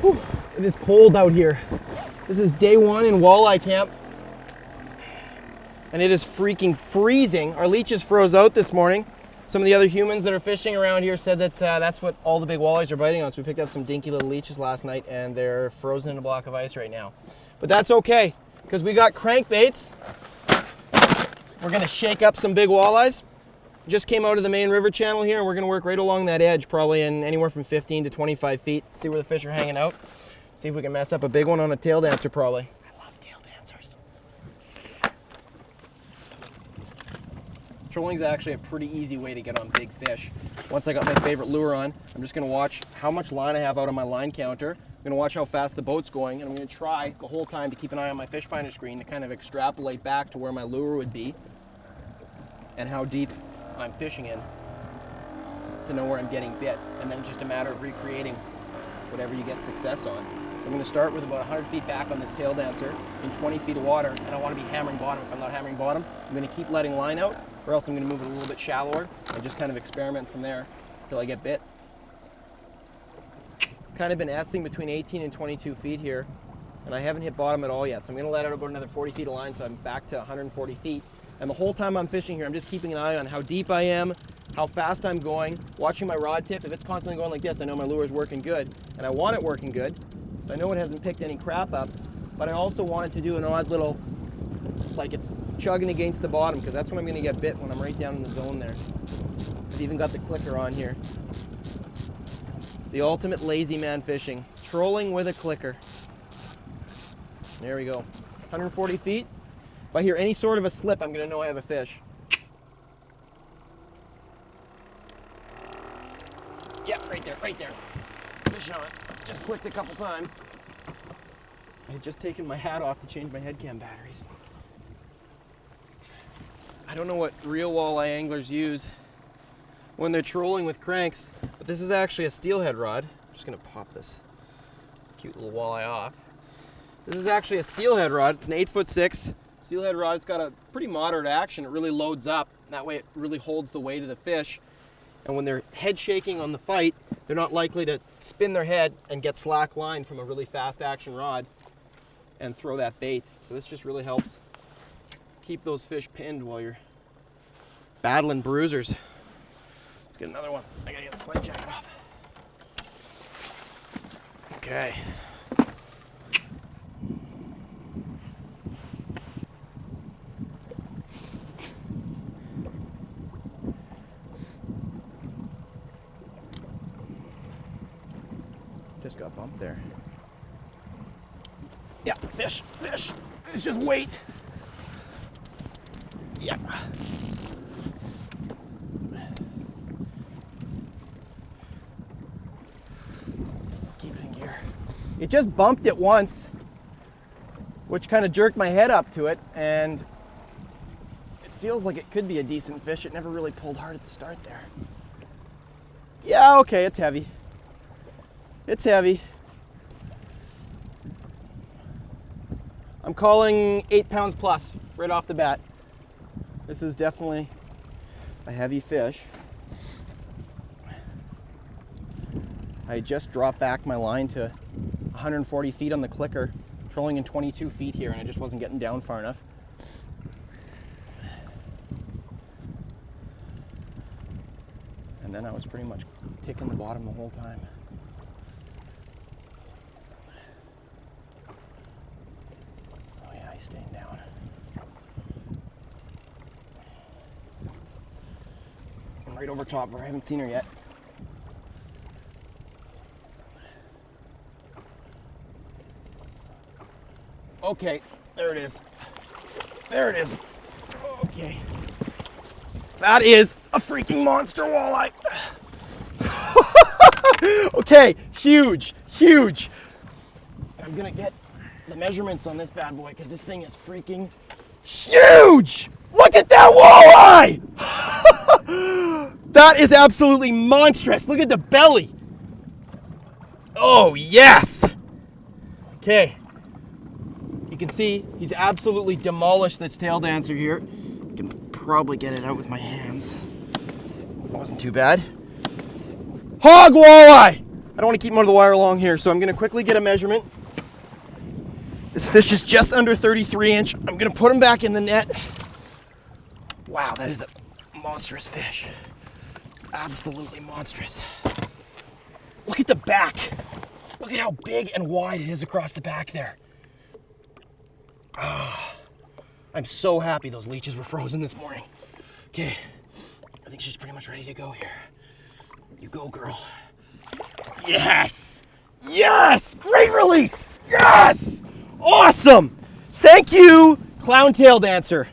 Whew, it is cold out here. This is day one in walleye camp. And it is freaking freezing. Our leeches froze out this morning. Some of the other humans that are fishing around here said that that's what all the big walleyes are biting on. So we picked up some dinky little leeches last night and they're frozen in a block of ice right now. But that's okay, because we got crankbaits. We're gonna shake up some big walleyes. Just came out of the main river channel here and we're gonna work right along that edge, probably in anywhere from 15 to 25 feet. See where the fish are hanging out. See if we can mess up a big one on a tail dancer probably. I love tail dancers. Trolling's actually a pretty easy way to get on big fish. Once I got my favorite lure on, I'm just gonna watch how much line I have out on my line counter. I'm gonna watch how fast the boat's going, and I'm gonna try the whole time to keep an eye on my fish finder screen to kind of extrapolate back to where my lure would be and how deep I'm fishing in to know where I'm getting bit. And then it's just a matter of recreating whatever you get success on. So I'm gonna start with about 100 feet back on this tail dancer in 20 feet of water, and I wanna be hammering bottom. If I'm not hammering bottom, I'm gonna keep letting line out, or else I'm gonna move it a little bit shallower and just kind of experiment from there until I get bit. I've kind of been S-ing between 18 and 22 feet here, and I haven't hit bottom at all yet. So I'm gonna let out about another 40 feet of line, so I'm back to 140 feet. And the whole time I'm fishing here, I'm just keeping an eye on how deep I am, how fast I'm going, watching my rod tip. If it's constantly going like this, I know my lure is working good, and I want it working good. So I know it hasn't picked any crap up, but I also want it to do an odd little, like it's chugging against the bottom, because that's when I'm gonna get bit, when I'm right down in the zone there. I've even got the clicker on here. The ultimate lazy man fishing. Trolling with a clicker. There we go. 140 feet. If I hear any sort of a slip, I'm gonna know I have a fish. Yeah, right there, right there. Fish on it. Just clicked a couple times. I had just taken my hat off to change my head cam batteries. I don't know what real walleye anglers use when they're trolling with cranks, but this is actually a steelhead rod. I'm just gonna pop this cute little walleye off. This is actually a steelhead rod. It's an 8'6" steelhead rod. It's got a pretty moderate action. It really loads up. That way it really holds the weight of the fish. And when they're head shaking on the fight, they're not likely to spin their head and get slack line from a really fast action rod and throw that bait. So this just really helps keep those fish pinned while you're battling bruisers. Let's get another one. I gotta get the sled jacket off. Okay. Just got bumped there. Yeah, fish. It's just weight. Yeah. Keep it in gear. It just bumped it once, which kind of jerked my head up to it, and it feels like it could be a decent fish. It never really pulled hard at the start there. Yeah, okay, it's heavy. It's heavy. I'm calling 8 pounds plus right off the bat. This is definitely a heavy fish. I just dropped back my line to 140 feet on the clicker, trolling in 22 feet here, and I just wasn't getting down far enough. And then I was pretty much ticking the bottom the whole time. Oh yeah, he's staying down. I'm right over top of her. I haven't seen her yet. Okay, there it is. There it is. Okay. That is a freaking monster walleye. Okay, huge, huge. I'm gonna get the measurements on this bad boy because this thing is freaking huge. Look at that walleye. That is absolutely monstrous. Look at the belly. Oh, yes. Okay. You can see he's absolutely demolished this tail dancer here. I can probably get it out with my hands. Wasn't too bad. Hog walleye! I don't want to keep him under the wire long here, so I'm going to quickly get a measurement. This fish is just under 33 inch. I'm going to put him back in the net. Wow, that is a monstrous fish. Absolutely monstrous. Look at the back. Look at how big and wide it is across the back there. Ah, I'm so happy those leeches were frozen this morning. Okay, I think she's pretty much ready to go here. You go, girl. Yes! Yes! Great release! Yes! Awesome! Thank you, clown tail dancer.